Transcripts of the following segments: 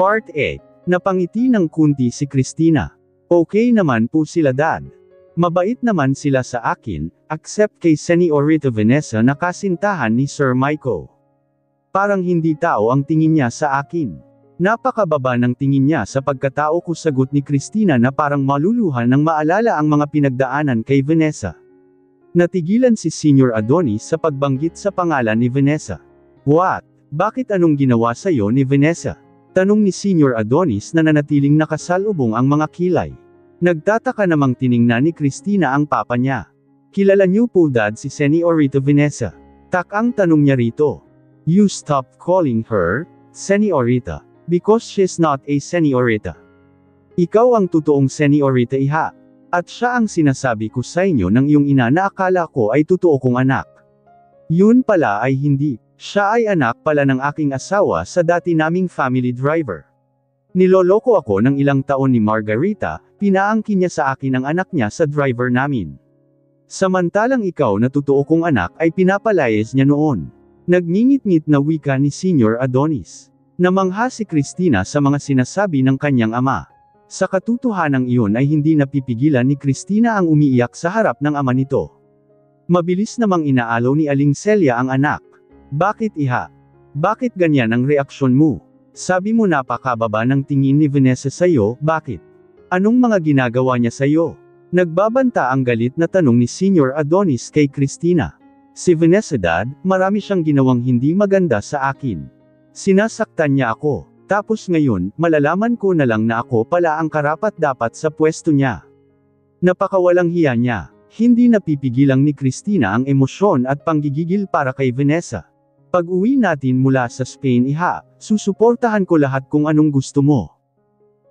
Part 8. Napangiti ng kunti si Christina. Okay naman po sila dad. Mabait naman sila sa akin, except kay Señorita Vanessa na kasintahan ni Sir Michael. Parang hindi tao ang tingin niya sa akin. Napakababa ng tingin niya sa pagkatao ko, sagot ni Christina na parang maluluhan nang maalala ang mga pinagdaanan kay Vanessa. Natigilan si Senior Adonis sa pagbanggit sa pangalan ni Vanessa. What? Bakit, anong ginawa sa'yo ni Vanessa? Tanong ni Senior Adonis na nanatiling nakasalubong ang mga kilay. Nagtataka namang tiningnan ni Christina ang papa niya. Kilala niyo po dad si Señorita Vanessa? Takang tanong niya rito. You stop calling her Señorita, because she's not a Señorita. Ikaw ang totoong Señorita, iha. At siya ang sinasabi ko sa inyo ng iyong ina na akala ko ay totoo kong anak. Yun pala ay hindi. Siya ay anak pala ng aking asawa sa dati naming family driver. Niloloko ako ng ilang taon ni Margarita, pinaangkin niya sa akin ang anak niya sa driver namin. Samantalang ikaw na totoo kong anak ay pinapalayas niya noon. Nagngingit-ngit na wika ni Senior Adonis. Namangha si Christina sa mga sinasabi ng kanyang ama. Sa katotohanan iyon ay hindi napipigilan ni Christina ang umiiyak sa harap ng ama nito. Mabilis namang inaalaw ni Aling Celia ang anak. Bakit, iha? Bakit ganyan ang reaksyon mo? Sabi mo napakababa ng tingin ni Vanessa sa'yo, bakit? Anong mga ginagawa niya sa'yo? Nagbabanta ang galit na tanong ni Senior Adonis kay Christina. Si Vanessa dad, marami siyang ginawang hindi maganda sa akin. Sinasaktan niya ako. Tapos ngayon, malalaman ko na lang na ako pala ang karapat-dapat sa pwesto niya. Napakawalang hiya niya. Hindi napipigilang ni Christina ang emosyon at panggigigil para kay Vanessa. Pag-uwi natin mula sa Spain, iha, susuportahan ko lahat kung anong gusto mo.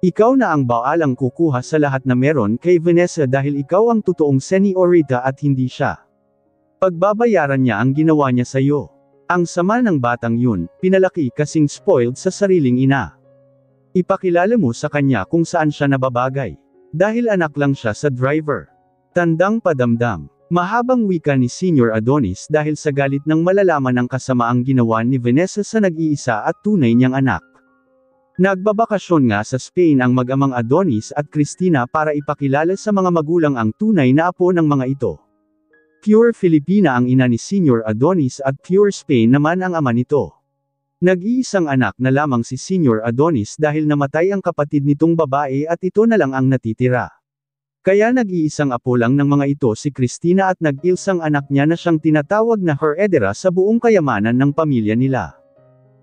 Ikaw na ang baalang kukuha sa lahat na meron kay Vanessa dahil ikaw ang totoong Señorita at hindi siya. Pagbabayaran niya ang ginawa niya sa'yo. Ang sama ng batang yun, pinalaki kasing spoiled sa sariling ina. Ipakilala mo sa kanya kung saan siya nababagay. Dahil anak lang siya sa driver. Tandang padamdam. Mahabang wika ni Senior Adonis dahil sa galit ng malalaman ang kasamaang ginawa ni Vanessa sa nag-iisa at tunay niyang anak. Nagbabakasyon nga sa Spain ang mag-amang Adonis at Christina para ipakilala sa mga magulang ang tunay na apo ng mga ito. Pure Filipina ang ina ni Senior Adonis at pure Spain naman ang ama nito. Nag-iisang anak na lamang si Senior Adonis dahil namatay ang kapatid nitong babae at ito na lang ang natitira. Kaya nag-iisang apo lang ng mga ito si Christina at nag-iisang anak niya na siyang tinatawag na heredera sa buong kayamanan ng pamilya nila.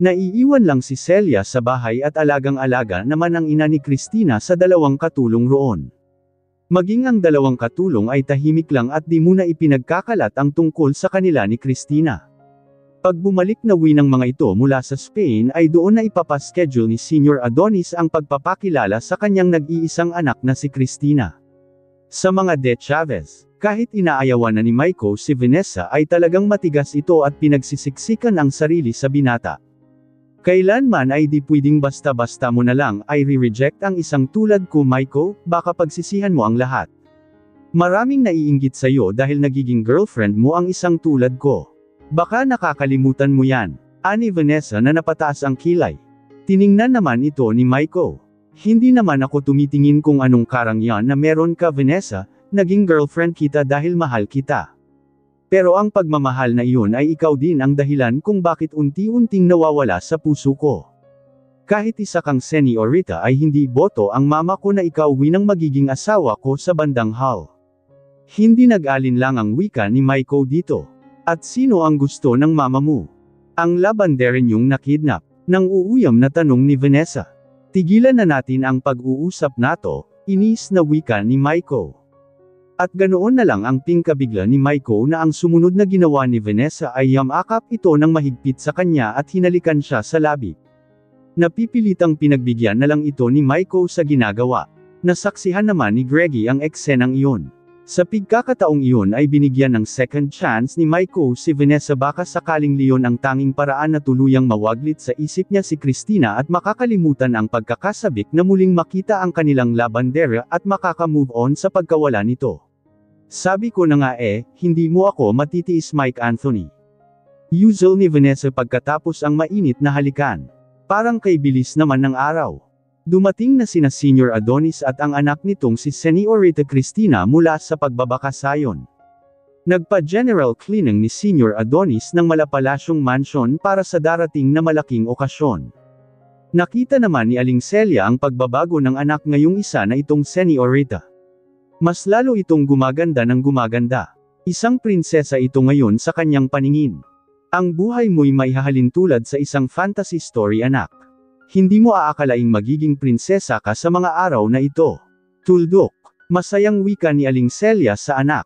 Naiiwan lang si Celia sa bahay at alagang-alaga naman ang ina ni Christina sa dalawang katulong roon. Maging ang dalawang katulong ay tahimik lang at di muna ipinagkakalat ang tungkol sa kanila ni Christina. Pag bumalik na uwi ng mga ito mula sa Spain ay doon na ipapaschedule ni Senior Adonis ang pagpapakilala sa kanyang nag-iisang anak na si Christina. Sa mga De Chavez, kahit inaayawan na ni Michael si Vanessa ay talagang matigas ito at pinagsisiksikan ang sarili sa binata. Kailanman ay di pwedeng basta-basta mo na lang ay re-reject ang isang tulad ko, Michael, baka pagsisihan mo ang lahat. Maraming naiinggit sa'yo dahil nagiging girlfriend mo ang isang tulad ko. Baka nakakalimutan mo yan. Ani Vanessa na napataas ang kilay. Tiningnan naman ito ni Michael. Hindi naman ako tumitingin kung anong karangyaan na meron ka, Vanessa, naging girlfriend kita dahil mahal kita. Pero ang pagmamahal na iyon ay ikaw din ang dahilan kung bakit unti-unting nawawala sa puso ko. Kahit isa kang Señorita ay hindi boto ang mama ko na ikaw ang magiging asawa ko sa bandang hall. Hindi nag-alin lang ang wika ni Michael dito. At sino ang gusto ng mama mo? Ang labanderenyong nakidnap. Nang uuyam na tanong ni Vanessa. Tigilan na natin ang pag-uusap nato, inis na wika ni Michael. At ganoon na lang ang pingkabigla ni Michael na ang sumunod na ginawa ni Vanessa ay yamakap ito ng mahigpit sa kanya at hinalikan siya sa labi. Napipilitang pinagbigyan na lang ito ni Michael sa ginagawa. Nasaksihan naman ni Greggy ang eksenang iyon. Sa pagkakataong iyon ay binigyan ng second chance ni Michael si Vanessa baka sakaling liyon ang tanging paraan na tuluyang mawaglit sa isip niya si Christina at makakalimutan ang pagkakasabik na muling makita ang kanilang labandera at makaka-move on sa pagkawala nito. Sabi ko na nga hindi mo ako matitiis, Mike Anthony. Usual ni Vanessa pagkatapos ang mainit na halikan. Parang kay bilis naman ng araw. Dumating na sina Senior Adonis at ang anak nitong si Señorita Cristina mula sa pagbabakasayon. Nagpa-general cleaning ni Senior Adonis ng malapalasyong mansyon para sa darating na malaking okasyon. Nakita naman ni Aling Celia ang pagbabago ng anak ngayong isa na itong Señorita. Mas lalo itong gumaganda ng gumaganda. Isang prinsesa ito ngayon sa kanyang paningin. Ang buhay mo'y maihahalin tulad sa isang fantasy story, anak. Hindi mo aakalaing magiging prinsesa ka sa mga araw na ito. Tuldok. Masayang wika ni Aling Celia sa anak.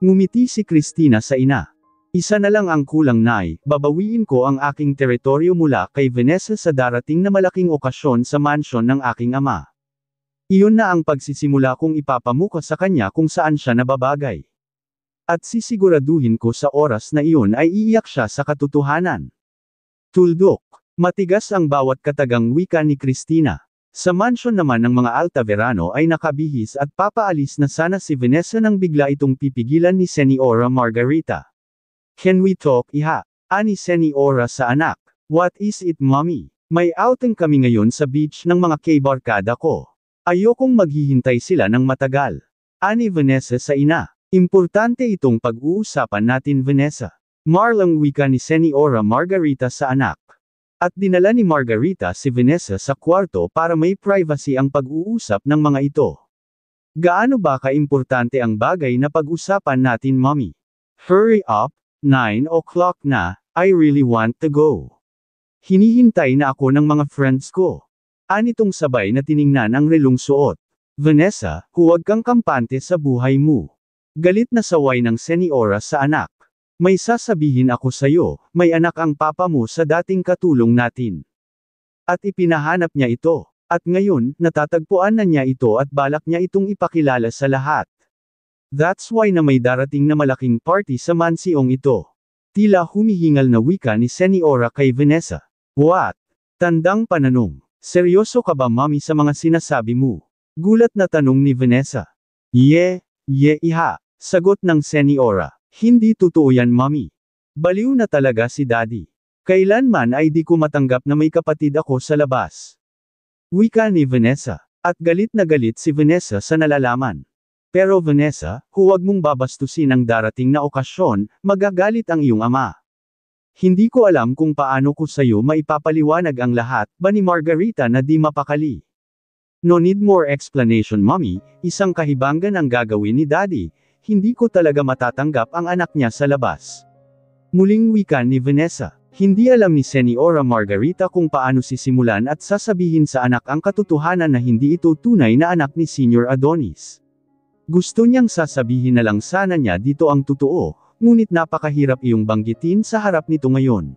Ngumiti si Cristina sa ina. Isa na lang ang kulang, nay, babawiin ko ang aking teritoryo mula kay Vanessa sa darating na malaking okasyon sa mansyon ng aking ama. Iyon na ang pagsisimula kong ipapamuka sa kanya kung saan siya nababagay. At sisiguraduhin ko sa oras na iyon ay iiyak siya sa katotohanan. Tuldok. Matigas ang bawat katagang wika ni Cristina. Sa mansyon naman ng mga Altaverano ay nakabihis at papaalis na sana si Vanessa nang bigla itong pipigilan ni Señora Margarita. Can we talk, iha? Ani Señora sa anak. What is it, mommy? May outing kami ngayon sa beach ng mga kay-barkada ko. Ayokong maghihintay sila ng matagal. Ani Vanessa sa ina. Importante itong pag-uusapan natin, Vanessa. Marlang wika ni Señora Margarita sa anak. At dinala ni Margarita si Vanessa sa kwarto para may privacy ang pag-uusap ng mga ito. Gaano ba kaimportante ang bagay na pag-usapan natin, mommy? Hurry up, 9 o'clock na, I really want to go. Hinihintay na ako ng mga friends ko. Anitong sabay na tiningnan ang relong suot. Vanessa, huwag kang kampante sa buhay mo. Galit na saway ng Señora sa anak. May sasabihin ako sayo, may anak ang papa mo sa dating katulong natin. At ipinahanap niya ito. At ngayon, natatagpuan na niya ito at balak niya itong ipakilala sa lahat. That's why na may darating na malaking party sa mansiong ito. Tila humihingal na wika ni Señora kay Vanessa. What? Tandang pananong. Seryoso ka ba, mami, sa mga sinasabi mo? Gulat na tanong ni Vanessa. Iha. Sagot ng Señora. Hindi totoo yan, mami. Baliw na talaga si daddy. Kailanman ay di ko matanggap na may kapatid ako sa labas. Wika ni Vanessa. At galit na galit si Vanessa sa nalalaman. Pero Vanessa, huwag mong babastusin ang darating na okasyon, magagalit ang iyong ama. Hindi ko alam kung paano ko sayo maipapaliwanag ang lahat, ba ni Margarita na di mapakali. No need more explanation, mommy, isang kahibangan ang gagawin ni daddy. Hindi ko talaga matatanggap ang anak niya sa labas. Muling wika ni Vanessa. Hindi alam ni Señora Margarita kung paano sisimulan at sasabihin sa anak ang katotohanan na hindi ito tunay na anak ni Senior Adonis. Gusto niyang sasabihin na lang sana niya dito ang totoo, ngunit napakahirap iyong banggitin sa harap nito ngayon.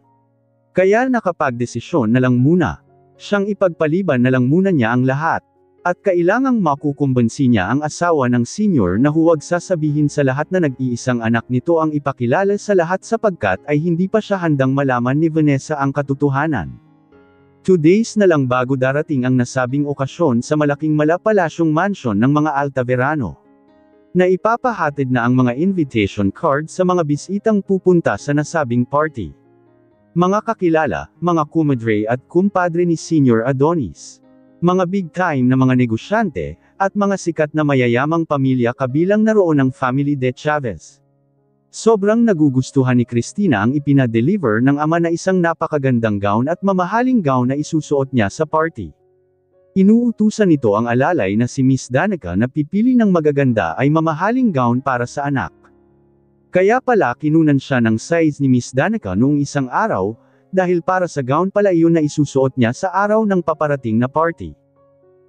Kaya nakapagdesisyon na lang muna. Siyang ipagpaliban na lang muna niya ang lahat. At kailangang makukumbansi niya ang asawa ng senior na huwag sasabihin sa lahat na nag-iisang anak nito ang ipakilala sa lahat sapagkat ay hindi pa siya handang malaman ni Vanessa ang katotohanan. 2 days na lang bago darating ang nasabing okasyon sa malaking malapalasyong mansyon ng mga Altaverano. Na ipapahatid na ang mga invitation card sa mga bisitang pupunta sa nasabing party. Mga kakilala, mga kumadre at kumpadre ni Senior Adonis. Mga big-time na mga negosyante, at mga sikat na mayayamang pamilya kabilang naroon ang family de Chavez. Sobrang nagugustuhan ni Cristina ang ipina-deliver ng ama na isang napakagandang gown at mamahaling gown na isusuot niya sa party. Inuutusan nito ang alalay na si Miss Danica na pipili ng magaganda ay mamahaling gown para sa anak. Kaya pala kinunan siya ng size ni Miss Danica noong isang araw, dahil para sa gown pala iyon na isusuot niya sa araw ng paparating na party.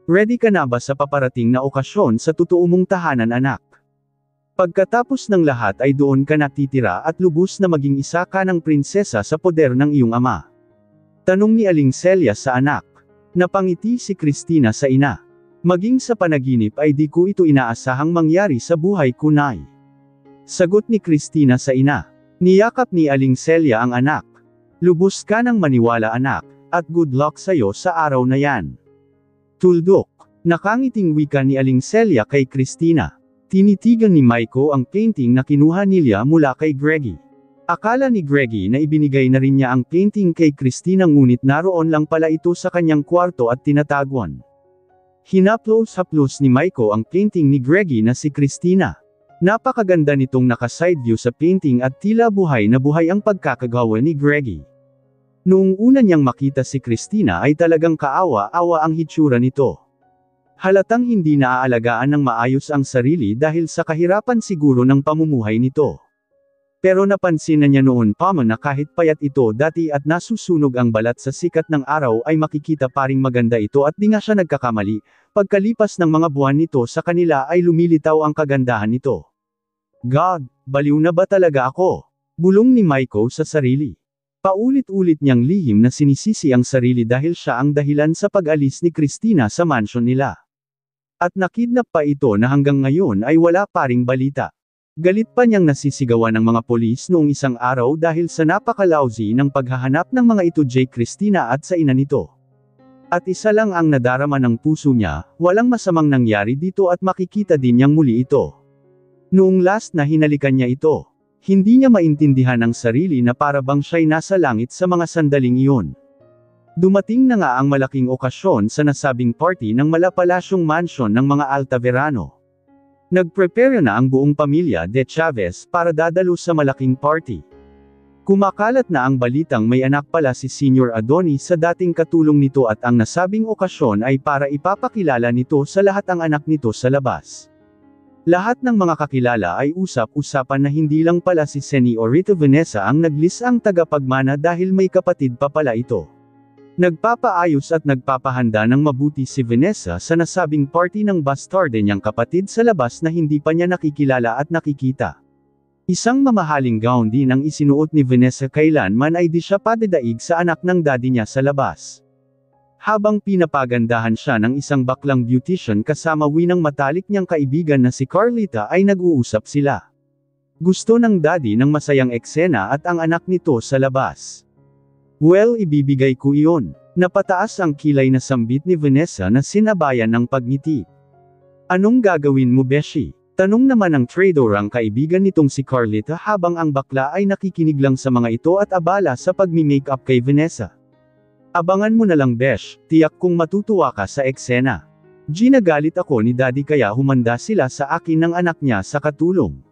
Ready ka na ba sa paparating na okasyon sa totoo mong tahanan, anak? Pagkatapos ng lahat ay doon ka natitira at lubos na maging isa ka ng prinsesa sa poder ng iyong ama. Tanong ni Aling Celia sa anak. Napangiti si Cristina sa ina. Maging sa panaginip ay di ko ito inaasahang mangyari sa buhay ko, nay. Sagot ni Cristina sa ina. Niyakap ni Aling Celia ang anak. Lubos ka ng maniwala, anak, at good luck sa'yo sa araw na yan. Tuldok. Nakangiting wika ni Aling Celia kay Cristina. Tinitigan ni Maiko ang painting na kinuha nila mula kay Greggy. Akala ni Greggy na ibinigay na rin niya ang painting kay Christina ngunit naroon lang pala ito sa kanyang kwarto at tinataguan. Hinaplos-haplos ni Maiko ang painting ni Greggy na si Christina. Napakaganda nitong naka-side view sa painting at tila buhay na buhay ang pagkakagawa ni Greggy. Noong una niyang makita si Christina ay talagang kaawa-awa ang hitsura nito. Halatang hindi naaalagaan ng maayos ang sarili dahil sa kahirapan siguro ng pamumuhay nito. Pero napansin na niya noon pa man na kahit payat ito dati at nasusunog ang balat sa sikat ng araw ay makikita pa ring maganda ito at di nga siya nagkakamali, pagkalipas ng mga buwan nito sa kanila ay lumilitaw ang kagandahan nito. God, baliw na ba talaga ako? Bulong ni Maiko sa sarili. Paulit-ulit niyang lihim na sinisisi ang sarili dahil siya ang dahilan sa pag-alis ni Christina sa mansion nila. At nakidnap pa ito na hanggang ngayon ay wala pa ring balita. Galit pa niyang nasisigawan ng mga polis noong isang araw dahil sa napaka-lousy ng paghahanap ng mga ito kay Christina at sa ina nito. At isa lang ang nadarama ng puso niya, walang masamang nangyari dito at makikita din niyang muli ito. Noong last na hinalikan niya ito, hindi niya maintindihan ang sarili na para bang siya'y nasa langit sa mga sandaling iyon. Dumating na nga ang malaking okasyon sa nasabing party ng malapalasyong mansion ng mga Altaverano. Nagprepare na ang buong pamilya de Chavez para dadalo sa malaking party. Kumakalat na ang balitang may anak pala si Senior Adonis sa dating katulong nito at ang nasabing okasyon ay para ipapakilala nito sa lahat ang anak nito sa labas. Lahat ng mga kakilala ay usap-usapan na hindi lang pala si Señorita Vanessa ang naglis ang tagapagmana dahil may kapatid pa pala ito. Nagpapaayos at nagpapahanda ng mabuti si Vanessa sa nasabing party ng bastarde niyang kapatid sa labas na hindi pa niya nakikilala at nakikita. Isang mamahaling gown din ang isinuot ni Vanessa kailanman ay di siya padadaig sa anak ng daddy niya sa labas. Habang pinapagandahan siya ng isang baklang beautician kasama winang matalik niyang kaibigan na si Carlita ay nag-uusap sila. Gusto ng daddy ng masayang eksena at ang anak nito sa labas. Well, ibibigay ko iyon. Napataas ang kilay na sambit ni Vanessa na sinabayan ng pagngiti. Anong gagawin mo, Beshi? Tanong naman ng traitor ang kaibigan nitong si Carlita habang ang bakla ay nakikinig lang sa mga ito at abala sa pagmi-makeup kay Vanessa. Abangan mo na lang, Besh, tiyak kung matutuwa ka sa eksena. Ginagalit ako ni Daddy kaya humanda sila sa akin ng anak niya sa katulong.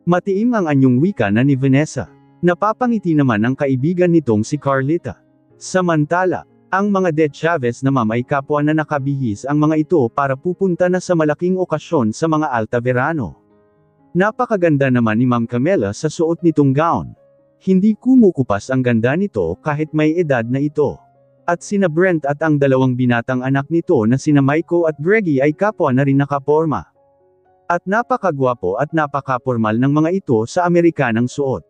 Matiim ang anyong wika na ni Vanessa. Napapangiti naman ang kaibigan nitong si Carlita. Samantala, ang mga de Chavez na mamay kapwa na nakabihis ang mga ito para pupunta na sa malaking okasyon sa mga Altaverano. Napakaganda naman ni Ma'am Camela sa suot nitong gown. Hindi kumukupas ang ganda nito kahit may edad na ito. At sina Brent at ang dalawang binatang anak nito na sina Maiko at Greggy ay kapwa na rin nakaporma. At napakagwapo at napakapormal ng mga ito sa Amerikanang suot.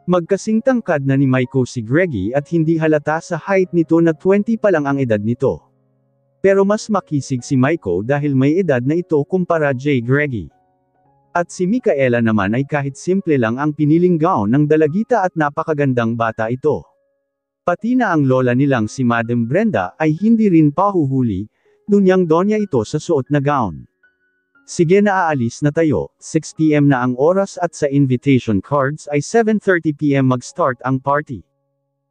Magkasing tangkad na ni Maiko si Greggy at hindi halata sa height nito na 20 pa lang ang edad nito. Pero mas makisig si Maiko dahil may edad na ito kumpara kay Greggy. At si Micaela naman ay kahit simple lang ang piniling gown ng dalagita at napakagandang bata ito. Pati na ang lola nilang si Madam Brenda ay hindi rin pahuhuli, dunyang donya ito sa suot na gown. Sige na aalis na tayo, 6 PM na ang oras at sa invitation cards ay 7:30 PM mag-start ang party.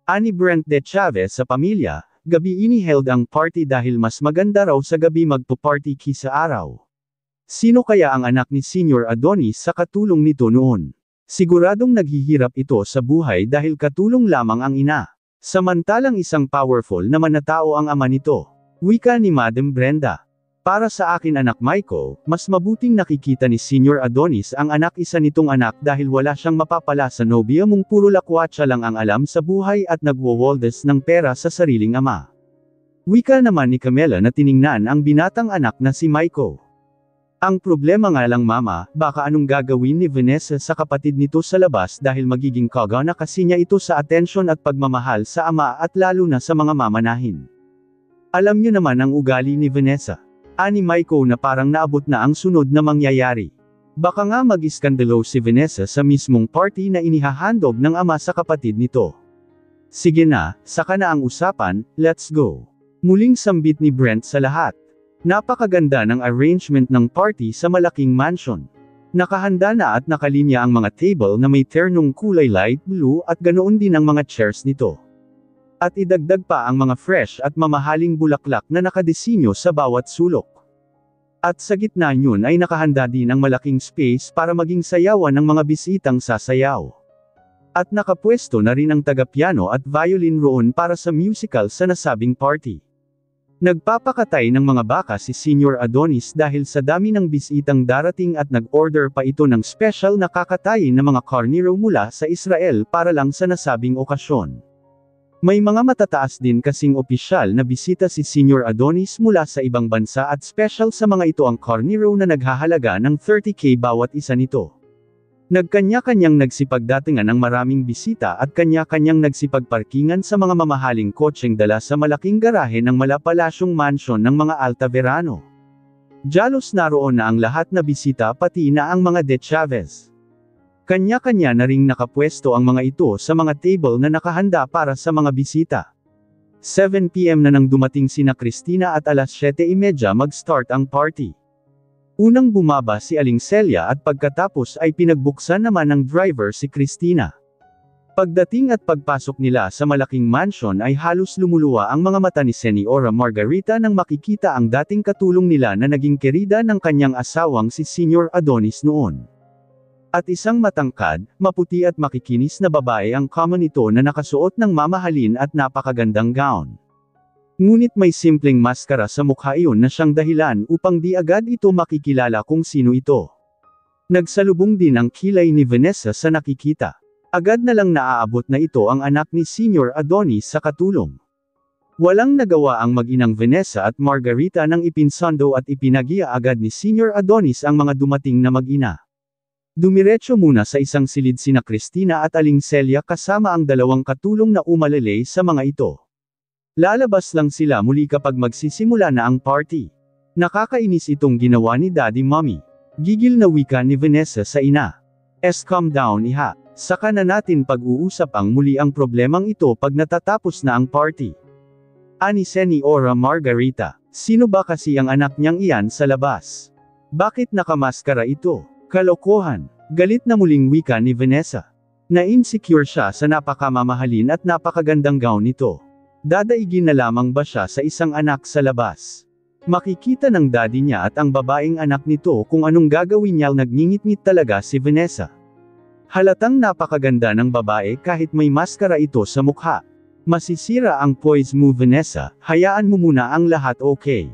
Ani Brent de Chavez sa pamilya, gabi ini-held ang party dahil mas maganda raw sa gabi magpo-party kisa araw. Sino kaya ang anak ni Senior Adonis sa katulong nito noon? Siguradong naghihirap ito sa buhay dahil katulong lamang ang ina. Samantalang isang powerful naman na tao ang ama nito. Wika ni Madam Brenda. Para sa akin anak Maiko, mas mabuting nakikita ni Senior Adonis ang anak isa nitong anak dahil wala siyang mapapala sa nobya mong puro lakwatsa lang ang alam sa buhay at nagwawaldes ng pera sa sariling ama. Wika naman ni Camela na tiningnan ang binatang anak na si Maiko. Ang problema nga lang mama, baka anong gagawin ni Vanessa sa kapatid nito sa labas dahil magiging kaga na kasi niya ito sa atensyon at pagmamahal sa ama at lalo na sa mga mamanahin. Alam niyo naman ang ugali ni Vanessa. Ani Maiko na parang naabot na ang sunod na mangyayari. Baka nga mag-iskandalo si Vanessa sa mismong party na inihahandog ng ama sa kapatid nito. Sige na, saka na ang usapan, let's go. Muling sambit ni Brent sa lahat. Napakaganda ng arrangement ng party sa malaking mansion. Nakahanda na at nakalinya ang mga table na may ternong kulay light blue at ganoon din ang mga chairs nito. At idagdag pa ang mga fresh at mamahaling bulaklak na nakadesinyo sa bawat sulok. At sa gitna niyon ay nakahanda din ang malaking space para maging sayawan ng mga bisitang sasayaw. At nakapwesto na rin ang taga-piano at violin roon para sa musical sa nasabing party. Nagpapakatay ng mga baka si Senior Adonis dahil sa dami ng bisitang darating at nag-order pa ito ng special na kakatayin na mga karniro mula sa Israel para lang sa nasabing okasyon. May mga matataas din kasing opisyal na bisita si Senior Adonis mula sa ibang bansa at special sa mga ito ang karniro na naghahalaga ng 30K bawat isa nito. Nagkanya-kanyang nagsipagdatingan ng maraming bisita at kanya-kanyang nagsipagparkingan sa mga mamahaling kotseng dala sa malaking garahe ng malapalasyong mansyon ng mga Altaverano. Jalos naroon na ang lahat na bisita pati na ang mga De Chavez. Kanya-kanya na ring nakapwesto ang mga ito sa mga table na nakahanda para sa mga bisita. 7 PM na nang dumating sina Cristina at alas 7:30 mag-start ang party. Unang bumaba si Aling Celia at pagkatapos ay pinagbuksan naman ng driver si Cristina. Pagdating at pagpasok nila sa malaking mansion ay halos lumuluwa ang mga mata ni Señora Margarita nang makikita ang dating katulong nila na naging kerida ng kanyang asawang si Senior Adonis noon. At isang matangkad, maputi at makikinis na babae ang common ito na nakasuot ng mamahalin at napakagandang gown. Ngunit may simpleng maskara sa mukha iyon na siyang dahilan upang di agad ito makikilala kung sino ito. Nagsalubong din ang kilay ni Vanessa sa nakikita. Agad na lang naaabot na ito ang anak ni Senior Adonis sa katulong. Walang nagawa ang mag-inang Vanessa at Margarita nang ipinsondo at ipinagiya agad ni Senior Adonis ang mga dumating na mag-ina. Dumiretso muna sa isang silid sina Cristina at Aling Celia kasama ang dalawang katulong na umalalay sa mga ito. Lalabas lang sila muli kapag magsisimula na ang party. Nakakainis itong ginawa ni Daddy Mommy. Gigil na wika ni Vanessa sa ina. Calm down iha. Saka na natin pag-uusap ang muli ang problemang ito pag natatapos na ang party. Ani Señora Margarita. Sino ba kasi ang anak niyang iyan sa labas? Bakit nakamaskara ito? Kalokohan. Galit na muling wika ni Vanessa. Na-insecure siya sa napakamamahalin at napakagandang gown nito. Dadaigin na lamang ba siya sa isang anak sa labas? Makikita ng daddy niya at ang babaeng anak nito kung anong gagawin niya. Nagngingit-ngit talaga si Vanessa. Halatang napakaganda ng babae kahit may maskara ito sa mukha. Masisira ang poise mo Vanessa, hayaan mo muna ang lahat okay.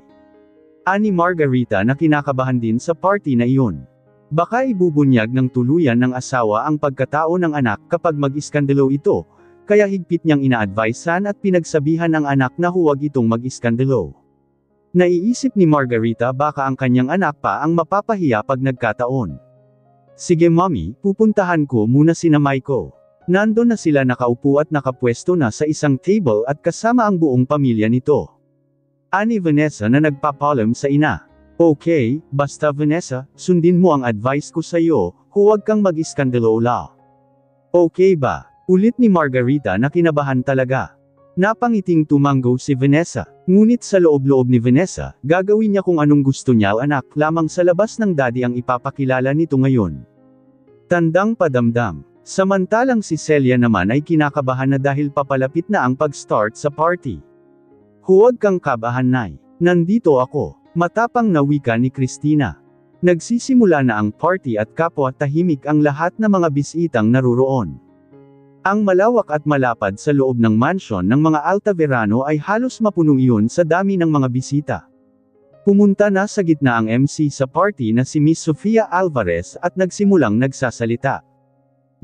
Ani Margarita na kinakabahan din sa party na iyon. Baka ibubunyag ng tuluyan ng asawa ang pagkatao ng anak kapag mag-iskandalo ito. Kaya higpit niyang ina-advisean at pinagsabihan ng anak na huwag itong mag-iskandalo. Naiisip ni Margarita baka ang kanyang anak pa ang mapapahiya pag nagkataon. Sige mommy, pupuntahan ko muna sina Maiko. Nandun na sila nakaupo at nakapwesto na sa isang table at kasama ang buong pamilya nito. Ani Vanessa na nagpapalam sa ina. Okay, basta Vanessa, sundin mo ang advice ko sa iyo, huwag kang mag-iskandalo la. Okay ba? Ulit ni Margarita na kinabahan talaga. Napangiting tumango si Vanessa. Ngunit sa loob-loob ni Vanessa, gagawin niya kung anong gusto niya anak lamang sa labas ng daddy ang ipapakilala nito ngayon. Tandang padamdam. Samantalang si Celia naman ay kinakabahan na dahil papalapit na ang pag-start sa party. Huwag kang kabahan nay. Nandito ako. Matapang na wika ni Cristina. Nagsisimula na ang party at kapwa tahimik ang lahat ng mga bisitang naruroon. Ang malawak at malapad sa loob ng mansyon ng mga Altaverano ay halos mapuno iyon sa dami ng mga bisita. Pumunta na sa gitna ang MC sa party na si Miss Sofia Alvarez at nagsimulang nagsasalita.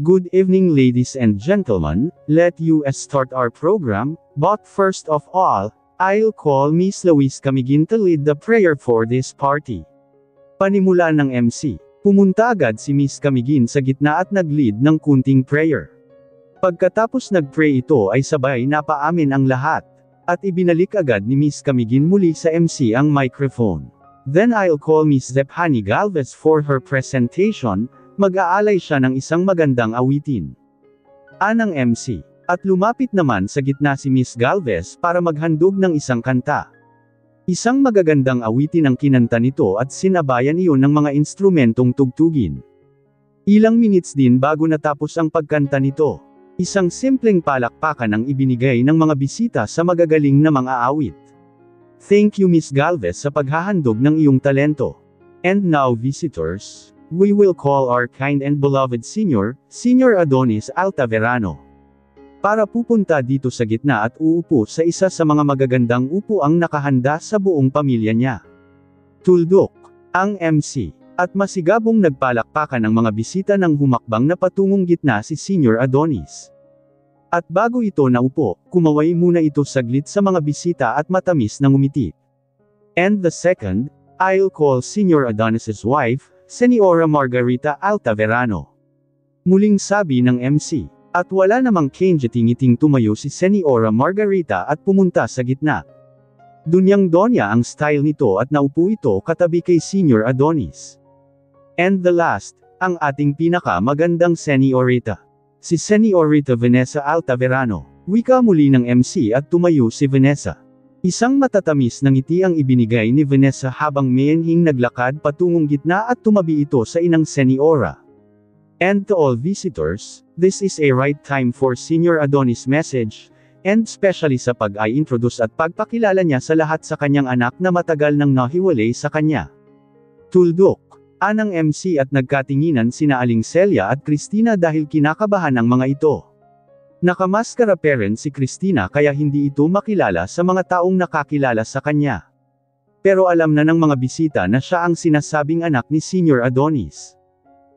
Good evening ladies and gentlemen, let us start our program, but first of all, I'll call Miss Luis Camiguin to lead the prayer for this party. Panimula ng MC. Pumunta agad si Miss Camiguin sa gitna at nag-lead ng kunting prayer. Pagkatapos nag-pray ito ay sabay napaamin ang lahat. At ibinalik agad ni Miss Camiguin muli sa MC ang microphone. Then I'll call Miss Zephany Galvez for her presentation, mag-aalay siya ng isang magandang awitin. Anang MC. At lumapit naman sa gitna si Miss Galvez para maghandog ng isang kanta. Isang magagandang awitin ang kinanta nito at sinabayan iyon ng mga instrumentong tugtugin. Ilang minutes din bago natapos ang pagkanta nito. Isang simpleng palakpakan ang ibinigay ng mga bisita sa magagaling na mga awit. Thank you Miss Galvez sa paghahandog ng iyong talento. And now visitors, we will call our kind and beloved Senior Adonis Altaverano. Para pupunta dito sa gitna at uupo sa isa sa mga magagandang upuang nakahanda sa buong pamilya niya. Tuldok ang MC. At masigabong nagpalakpakan ang mga bisita ng humakbang na patungong gitna si Senior Adonis. At bago ito naupo, kumaway muna ito saglit sa mga bisita at matamis na ngumiti. And the second, I'll call Senior Adonis's wife, Seniora Margarita Altaverano. Muling sabi ng MC. At wala namang kenjiting-iting tumayo si Seniora Margarita at pumunta sa gitna. Dunyang donya ang style nito at naupo ito katabi kay Senior Adonis. And the last, ang ating pinaka-magandang Seniorita. Si Seniorita Vanessa Altaverano. Wika muli ng MC at tumayo si Vanessa. Isang matatamis na ngiti ang ibinigay ni Vanessa habang mayanhing naglakad patungong gitna at tumabi ito sa inang Seniora. And to all visitors, this is a right time for Senior Adonis' message, and especially sa pag-i-introduce at pagpakilala niya sa lahat sa kanyang anak na matagal nang nahiwalay sa kanya. Tuldok. Anang MC at nagkatinginan sina Aling Celia at Cristina dahil kinakabahan ang mga ito. Nakamaskara parent si Cristina kaya hindi ito makilala sa mga taong nakakilala sa kanya. Pero alam na ng mga bisita na siya ang sinasabing anak ni Senior Adonis.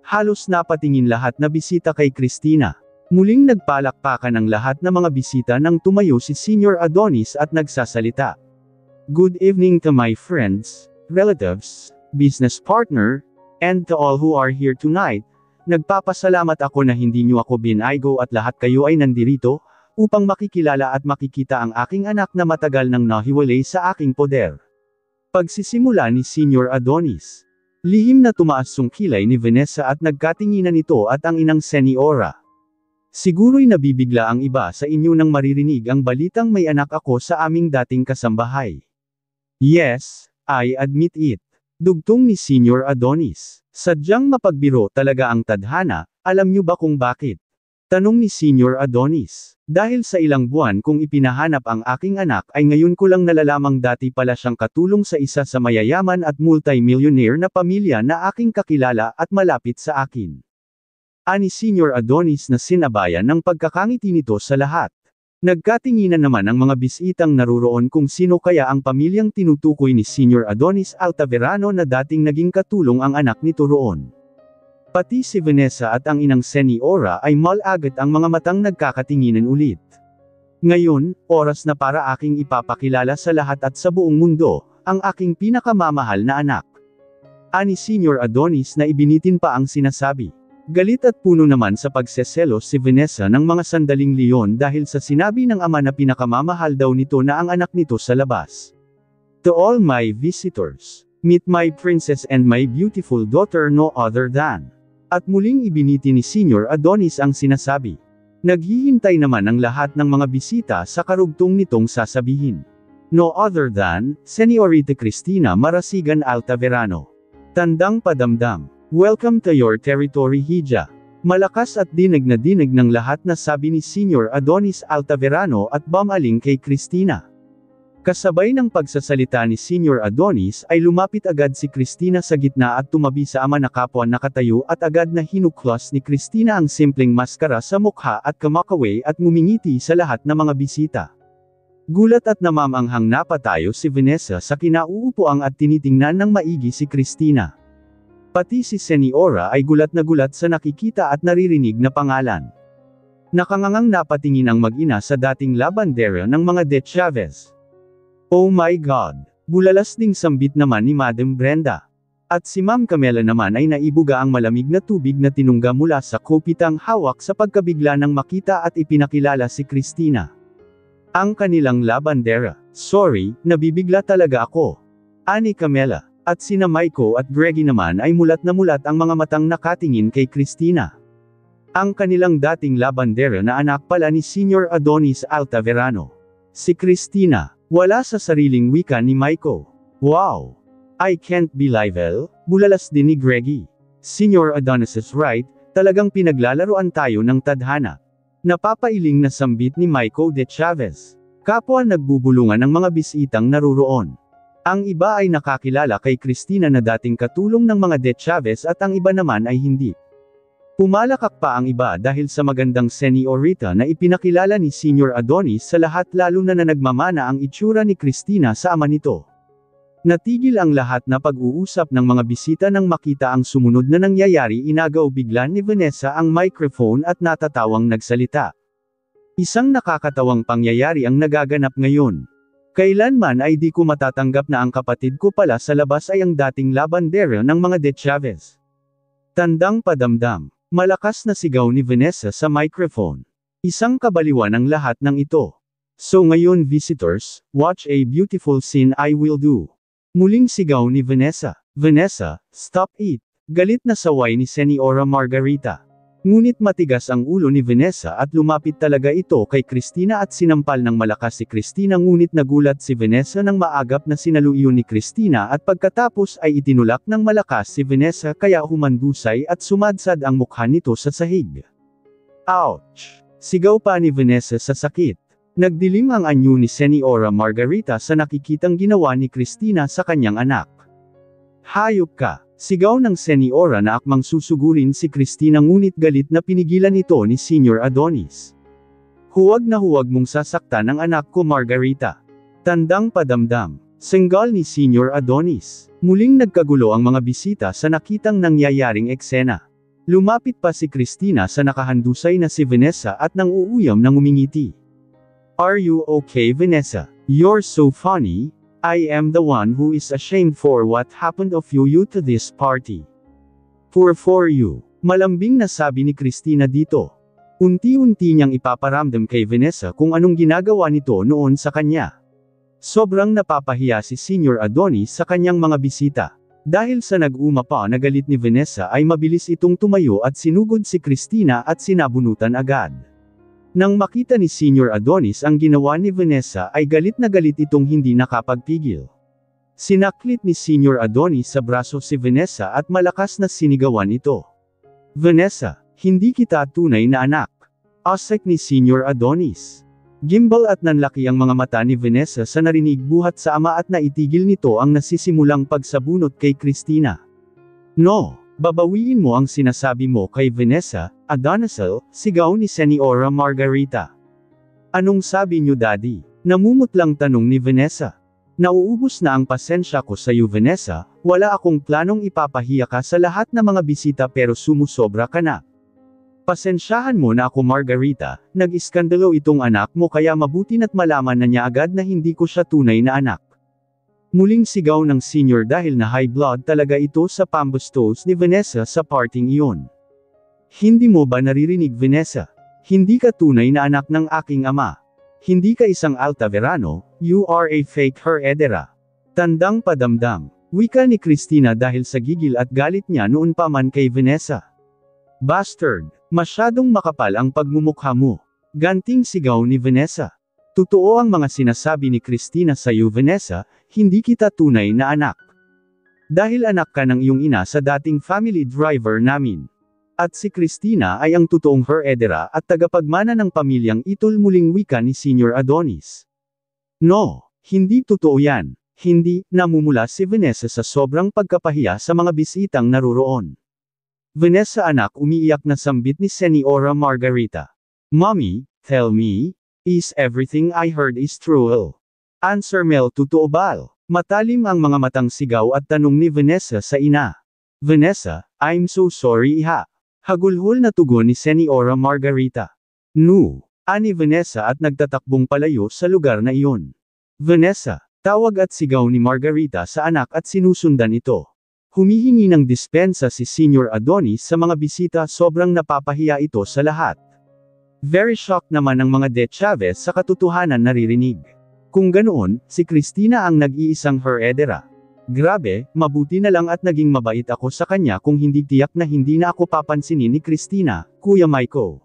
Halos napatingin lahat na bisita kay Cristina. Muling nagpalakpakan ang lahat ng mga bisita nang tumayo si Senior Adonis at nagsasalita. Good evening to my friends, relatives, business partner, and to all who are here tonight. Nagpapasalamat ako na hindi niyo ako binaygo at lahat kayo ay nandirito, upang makikilala at makikita ang aking anak na matagal nang nahiwalay sa aking poder. Pagsisimula ni Senior Adonis. Lihim na tumaas sungkilay ni Vanessa at nagkatinginan ito at ang inang Seniora. Siguro'y nabibigla ang iba sa inyo nang maririnig ang balitang may anak ako sa aming dating kasambahay. Yes, I admit it. Dugtong ni Senior Adonis. Sadyang mapagbiro talaga ang tadhana, alam niyo ba kung bakit? Tanong ni Senior Adonis. Dahil sa ilang buwan kung ipinahanap ang aking anak ay ngayon ko lang nalalamang dati pala siyang katulong sa isa sa mayayaman at multi-millionaire na pamilya na aking kakilala at malapit sa akin. Ani Senior Adonis na sinabayan ng pagkakangiti nito sa lahat. Nagkatinginan naman ang mga bisitang naruroon kung sino kaya ang pamilyang tinutukoy ni Senior Adonis Altaverano na dating naging katulong ang anak nito roon. Pati si Vanessa at ang inang Seniora ay malagat ang mga matang nagkakatinginan ulit. Ngayon, oras na para aking ipapakilala sa lahat at sa buong mundo, ang aking pinakamamahal na anak. Ani Senior Adonis na ibinitin pa ang sinasabi. Galit at puno naman sa pagseselos si Vanessa ng mga sandaling leon dahil sa sinabi ng ama na pinakamamahal daw nito na ang anak nito sa labas. To all my visitors, meet my princess and my beautiful daughter no other than. At muling ibiniti ni Senior Adonis ang sinasabi. Naghihintay naman ang lahat ng mga bisita sa karugtong nitong sasabihin. No other than, Seniorita Cristina Marasigan Altaverano. Tandang padamdam. Welcome to your territory Hija. Malakas at dinig na dinig ng lahat na sabi ni Senior Adonis Altaverano at bumaling kay Cristina. Kasabay ng pagsasalita ni Senior Adonis ay lumapit agad si Cristina sa gitna at tumabi sa ama na kapwa nakatayo at agad na hinuklas ni Cristina ang simpleng maskara sa mukha at kamakaway at ngumingiti sa lahat ng mga bisita. Gulat at namamanghang napatayo si Vanessa sa kinauupuan at tinitingnan ng maigi si Cristina. Pati si Seniora ay gulat na gulat sa nakikita at naririnig na pangalan. Nakangangang napatingin ang mag-ina sa dating labandera ng mga De Chavez. Oh my God! Bulalas ding sambit naman ni Madam Brenda. At si Ma'am Camela naman ay naibuga ang malamig na tubig na tinungga mula sa kopitang hawak sa pagkabigla ng makita at ipinakilala si Cristina. Ang kanilang labandera. Sorry, nabibigla talaga ako. Ani Camela. At sina Maiko at Greggy naman ay mulat na mulat ang mga matang nakatingin kay Cristina. Ang kanilang dating labandera na anak pala ni Senior Adonis Altaverano. Si Cristina. Wala sa sariling wika ni Maiko. Wow! I can't believe it, bulalas din ni Greggy. Senior Adonis is right, talagang pinaglalaroan tayo ng tadhana. Napapailing na sambit ni Maiko de Chavez. Kapwa nagbubulungan ng mga bisitang naruroon. Ang iba ay nakakilala kay Cristina na dating katulong ng mga de Chavez at ang iba naman ay hindi. Pumalakak pa ang iba dahil sa magandang senyorita na ipinakilala ni Senior Adonis sa lahat, lalo na nagmamana ang itsura ni Cristina sa ama nito. Natigil ang lahat na pag-uusap ng mga bisita nang makita ang sumunod na nangyayari. Inagaw bigla ni Vanessa ang microphone at natatawang nagsalita. Isang nakakatawang pangyayari ang nagaganap ngayon. Kailanman ay di ko matatanggap na ang kapatid ko pala sa labas ay ang dating labandera ng mga de Chavez. Tandang padamdam. Malakas na sigaw ni Vanessa sa microphone. Isang kabaliwan ang lahat ng ito. So ngayon visitors, watch a beautiful scene I will do. Muling sigaw ni Vanessa. Vanessa, stop it. Galit na saway ni Seniora Margarita. Ngunit matigas ang ulo ni Vanessa at lumapit talaga ito kay Cristina at sinampal ng malakas si Cristina, ngunit nagulat si Vanessa nang maagap na sinaluyo ni Cristina at pagkatapos ay itinulak ng malakas si Vanessa kaya humandusay at sumadsad ang mukha nito sa sahig. Ouch! Sigaw pa ni Vanessa sa sakit. Nagdilim ang anyo ni Seniora Margarita sa nakikitang ginawa ni Cristina sa kanyang anak. Hayop ka! Sigaw ng Seniora na akmang susugurin si Cristina, ngunit galit na pinigilan ito ni Senior Adonis. Huwag na huwag mong sasaktan ang anak ko, Margarita. Tandang padamdam. Senggal ni Senior Adonis. Muling nagkagulo ang mga bisita sa nakitang nangyayaring eksena. Lumapit pa si Cristina sa nakahandusay na si Vanessa at nang uuyam ng umingiti. Are you okay, Vanessa? You're so funny. I am the one who is ashamed for what happened of you to this party. Poor for you. Malambing na sabi ni Cristina dito. Unti-unti niyang ipaparamdam kay Vanessa kung anong ginagawa nito noon sa kanya. Sobrang napapahiya si Senior Adonis sa kanyang mga bisita. Dahil sa nag-uma pa na galit ni Vanessa ay mabilis itong tumayo at sinugod si Cristina at sinabunutan agad. Nang makita ni Senior Adonis ang ginawa ni Vanessa ay galit na galit itong hindi nakapagpigil. Sinaklit ni Senior Adonis sa braso si Vanessa at malakas na sinigawan ito. Vanessa, hindi kita tunay na anak. Asik ni Senior Adonis. Gimbal at nanlaki ang mga mata ni Vanessa sa narinig buhat sa ama at naitigil nito ang nasisimulang pagsabunot kay Cristina. No! Babawiin mo ang sinasabi mo kay Vanessa, Adonisel, sigaw ni Seniora Margarita. Anong sabi niyo, Daddy? Namumutlang tanong ni Vanessa. Nauubos na ang pasensya ko sa iyo, Vanessa, wala akong planong ipapahiya ka sa lahat ng mga bisita pero sumusobra ka na. Pasensyahan mo na ako, Margarita, nag-iskandalo itong anak mo kaya mabuti na't malaman na niya agad na hindi ko siya tunay na anak. Muling sigaw ng senior dahil na high blood talaga ito sa pambustos ni Vanessa sa parting iyon. Hindi mo ba naririnig, Vanessa? Hindi ka tunay na anak ng aking ama. Hindi ka isang Altaverano, you are a fake heredera. Tandang padamdam. Wika ni Cristina dahil sa gigil at galit niya noon pa man kay Vanessa. Bastard! Masyadong makapal ang pagmumukha mo. Ganting sigaw ni Vanessa. Totoo ang mga sinasabi ni Cristina sa iyo, Vanessa, hindi kita tunay na anak. Dahil anak ka ng iyong ina sa dating family driver namin. At si Cristina ay ang totoong heredera at tagapagmana ng pamilyang itol, muling wika ni Senior Adonis. No, hindi totoo yan. Hindi, namumula si Vanessa sa sobrang pagkapahiya sa mga bisitang naruroon. Vanessa, anak, umiiyak na sambit ni Seniora Margarita. Mommy, tell me, is everything I heard is true? Answer, Mel, totoo ba? Matalim ang mga matang sigaw at tanong ni Vanessa sa ina. Vanessa, I'm so sorry, iha. Hagulhol na tugon ni Seniora Margarita. No, ani Vanessa at nagtatakbong palayo sa lugar na iyon. Vanessa, tawag at sigaw ni Margarita sa anak at sinusundan ito. Humihingi ng dispensa si Senior Adonis sa mga bisita, sobrang napapahiya ito sa lahat. Very shocked naman ang mga de Chavez sa katotohanan naririnig. Kung ganoon, si Cristina ang nag-iisang heredera. Grabe, mabuti na lang at naging mabait ako sa kanya kung hindi tiyak na hindi na ako papansinin ni Cristina, Kuya Maiko.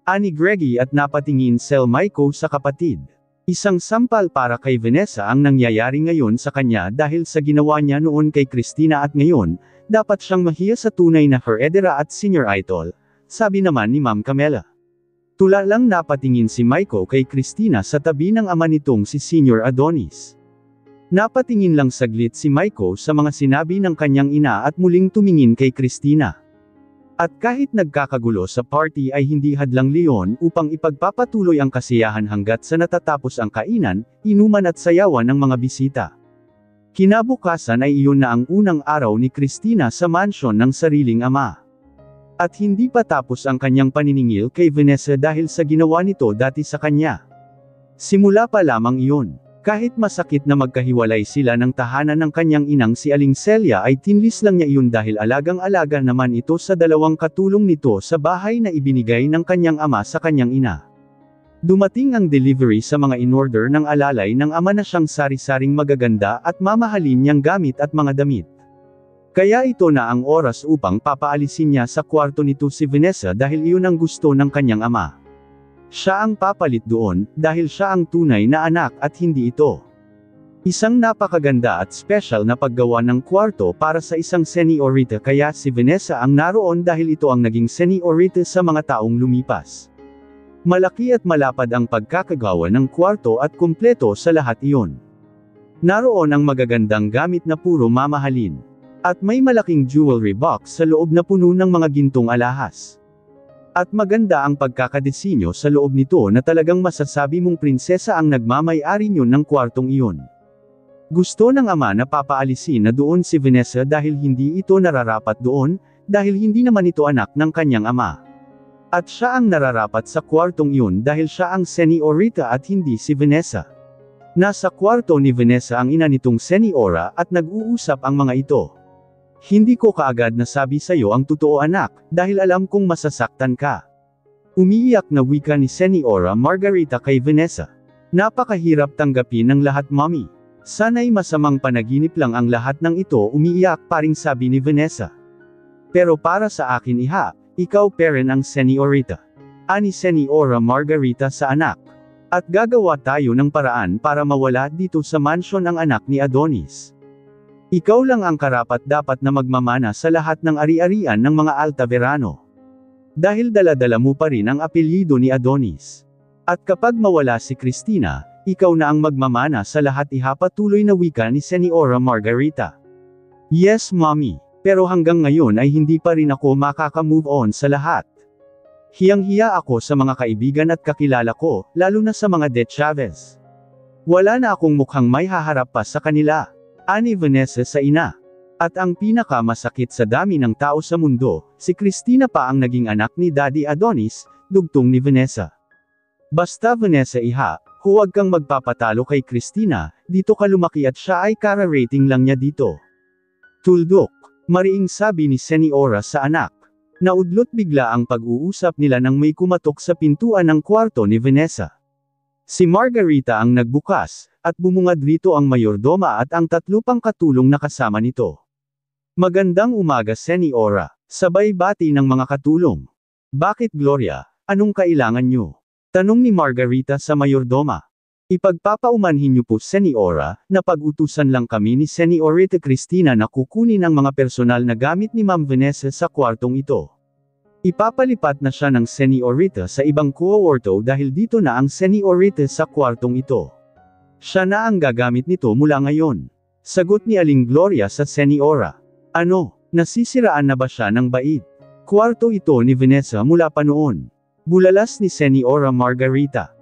Ani Greggy at napatingin Sel Maiko sa kapatid. Isang sampal para kay Vanessa ang nangyayari ngayon sa kanya dahil sa ginawa niya noon kay Christina at ngayon, dapat siyang mahiya sa tunay na heredera at senior idol, sabi naman ni Ma'am Camela. Tula lang napatingin si Michael kay Christina sa tabi ng ama nitong si Senior Adonis. Napatingin lang saglit si Michael sa mga sinabi ng kanyang ina at muling tumingin kay Christina. At kahit nagkakagulo sa party ay hindi hadlang Leon upang ipagpapatuloy ang kasiyahan hanggat sa natatapos ang kainan, inuman at sayawan ng mga bisita. Kinabukasan ay iyon na ang unang araw ni Christina sa mansyon ng sariling ama. At hindi pa tapos ang kanyang paniningil kay Vanessa dahil sa ginawa nito dati sa kanya. Simula pa lamang iyon. Kahit masakit na magkahiwalay sila ng tahanan ng kanyang inang si Aling Celia ay tinlis lang niya iyon dahil alagang-alaga naman ito sa dalawang katulong nito sa bahay na ibinigay ng kanyang ama sa kanyang ina. Dumating ang delivery sa mga in-order ng alalay ng ama na siyang sari-saring magaganda at mamahalin niyang gamit at mga damit. Kaya ito na ang oras upang papaalisin niya sa kwarto nito si Vanessa dahil iyon ang gusto ng kanyang ama. Siya ang papalit doon, dahil siya ang tunay na anak at hindi ito. Isang napakaganda at special na paggawa ng kwarto para sa isang seniorita kaya si Vanessa ang naroon dahil ito ang naging seniorita sa mga taong lumipas. Malaki at malapad ang pagkakagawa ng kwarto at kumpleto sa lahat iyon. Naroon ang magagandang gamit na puro mamahalin. At may malaking jewelry box sa loob na puno ng mga gintong alahas. At maganda ang pagkakadesinyo sa loob nito na talagang masasabi mong prinsesa ang nagmamay-ari niyon ng kwartong iyon. Gusto ng ama na papaalisin na doon si Vanessa dahil hindi ito nararapat doon, dahil hindi naman ito anak ng kanyang ama. At siya ang nararapat sa kwartong iyon dahil siya ang seniorita at hindi si Vanessa. Nasa kwarto ni Vanessa ang ina nitong seniora at nag-uusap ang mga ito. Hindi ko kaagad nasabi sa'yo ang totoo anak, dahil alam kong masasaktan ka. Umiiyak na wika ni Seniora Margarita kay Vanessa. Napakahirap tanggapin ng lahat mommy. Sana'y masamang panaginip lang ang lahat ng ito umiiyak paring sabi ni Vanessa. Pero para sa akin iha, ikaw parent ang Seniorita. Ani Seniora Margarita sa anak. At gagawa tayo ng paraan para mawala dito sa mansyon ang anak ni Adonis. Ikaw lang ang karapat-dapat na magmamana sa lahat ng ari-arian ng mga Altaverano. Dahil dala-dala mo pa rin ang apelyido ni Adonis. At kapag mawala si Christina, ikaw na ang magmamana sa lahat patuloy na wika ni Seniora Margarita. Yes mommy, pero hanggang ngayon ay hindi pa rin ako makaka-move on sa lahat. Hiyang-hiya ako sa mga kaibigan at kakilala ko, lalo na sa mga De Chavez. Wala na akong mukhang may haharap pa sa kanila. Ani Vanessa sa ina. At ang pinakamasakit sa dami ng tao sa mundo, si Christina pa ang naging anak ni Daddy Adonis, dugtong ni Vanessa. Basta Vanessa iha, huwag kang magpapatalo kay Christina, dito ka lumaki at siya ay kara-rating lang niya dito. Tuldok, mariing sabi ni Seniora sa anak. Naudlot bigla ang pag-uusap nila nang may kumatok sa pintuan ng kwarto ni Vanessa. Si Margarita ang nagbukas, at bumungad rito ang mayordoma at ang 3 pang katulong na kasama nito. Magandang umaga Seniora, sabay bati ng mga katulong. Bakit Gloria, anong kailangan nyo? Tanong ni Margarita sa mayordoma. Ipagpapaumanhin niyo po Seniora, na pag-utusan lang kami ni Seniorita Christina na kukunin ang mga personal na gamit ni Ma'am Vanessa sa kwartong ito. Ipapalipat na siya ng Seniorita sa ibang kuwarto dahil dito na ang Seniorita sa kwartong ito. Siya na ang gagamit nito mula ngayon. Sagot ni Aling Gloria sa Seniora. Ano, nasisiraan na ba siya ng bait? Kwarto ito ni Vanessa mula pa noon. Bulalas ni Seniora Margarita.